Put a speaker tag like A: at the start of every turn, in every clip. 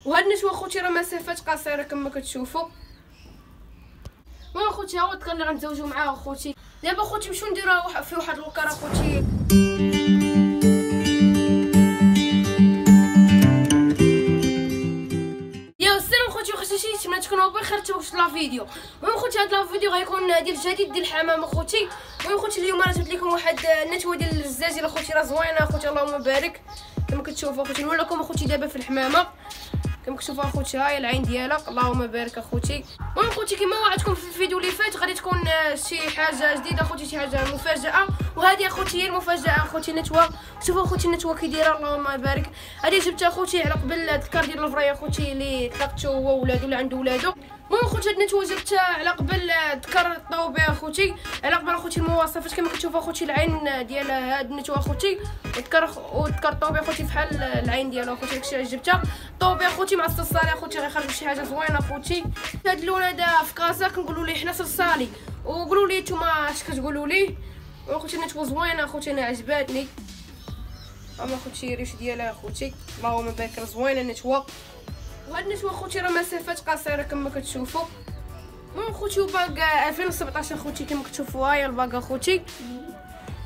A: وهاد النشوه خوتي راه مسافات قصيره كما كتشوفوا. المهم خوتي ها هو الدكان اللي غنتزوجوا معاه خوتي. دابا خوتي نمشيو نديروها في واحد الوكره خوتي. السلام خوتي وخاصني نتمنى تكونوا بخير توجد لا فيديو. المهم خوتي هاد لا فيديو غيكون ديال الجديد ديال الحمام خوتي. المهم خوتي اليوم راه جبت لكم واحد النتوه ديال الزاجله خوتي راه زوينه خوتي اللهم بارك. كما كتشوفوا خوتي نوريكم خوتي دابا في الحمامه كما كتشوفوا اخوتي هاي العين ديالها اللهم بارك اخوتي. المهم خوتي كما وعدتكم في الفيديو اللي فات غادي تكون شي حاجه جديده اخوتي شي حاجه مفاجاه. وهذه اخوتي هي المفاجاه اخوتي النتوه. شوفوا اخوتي النتوه كي دايره اللهم بارك. هذه جبتها اخوتي على قبل الذكر ديال الفري اخوتي اللي طلقته هو وولادو اللي عنده ولادو. المهم اخوتي هاد النتوه جبتها على قبل ذكر الطوبه اخوتي على قبل اخوتي المواصفات كما كتشوفوا اخوتي العين ديال هاد النتوه اخوتي وذكر الطوبه اخوتي بحال العين ديالها اخوتي داكشي علاش جبتها. الطوبه اخوتي مع الصلصالي اخوتي غيخرجوا شي حاجه زوينه اخوتي. هاد اللون هذا في كازا كنقولوا ليه حنا صلصالي وقولوا لي نتوما اش كتقولوا ليه. اخوتي النتوه زوينه اخوتي انا عجباتني. اما اخوتي الريش ديالها اخوتي اللهم بارك زوينه النتوه. وهاد النتوه اخوتي راه مسافات قصيره كما كتشوفوا. المهم اخوتي وباقا 2017 اخوتي كما كتشوفوا هاهي الباقا اخوتي.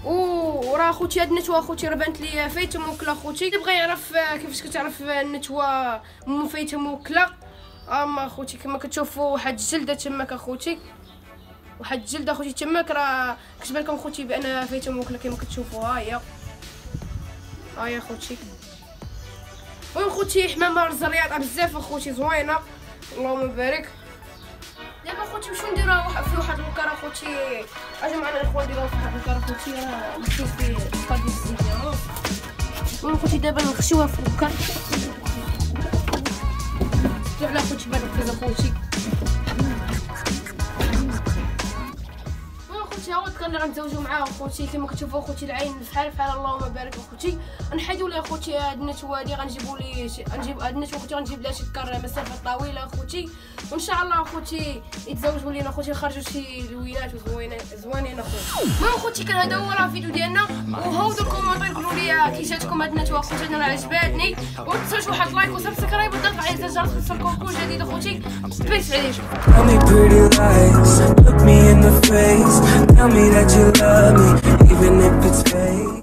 A: وراه اخوتي هاد النتوه اخوتي راه بانت لي فايته موكله اخوتي. اللي بغى يعرف كيفاش كتعرف النتوه فايته موكله اما اخوتي كما كتشوفوا واحد الجلده تماك اخوتي واحد الجلده اخوتي تماك راه كتبان لكم اخوتي بان فايته موكله كما كتشوفوا ها هي اخوتي. المهم اخوتي حمامه رزرياطه بزاف اخوتي زوينه اللهم بارك. دابا اخوتي نمشيو نديروها في واحد الوكره اخوتي. اجي معنا الاخوان نديروها في واحد الوكره اخوتي راه نمشيو في الوكر ديال الزيت. المهم اخوتي دابا نخشيوها في الوكر على اخوتي بهاد الكاز اخوتي. اخوتي ها هو الدكان اللي غنتزوجوا معاه اخوتي كما كتشوفوا اخوتي العين بحال اللهم بارك اخوتي. نحيدوا لي اخوتي هاد النتوه هادي غنجيبوا لي غنجيب هاد النتوه اخوتي غنجيب لها شي كار مسافه طويله اخوتي وان شاء الله اخوتي يتزوجوا لينا اخوتي يخرجوا شي لوينات زوينين اخوتي. المهم اخوتي كان هذا هو الفيديو ديالنا وهاودوا الكومونتير قولوا لي كي جاتكم هاد النتوه اخوتي انا عجباتني وما تنساوش واحد لايك وسبسكرايب وضغط على زر الجرس باش توصلكم كل جديد اخوتي. سبيس عليكم. Tell me that you love me, even if it's fake.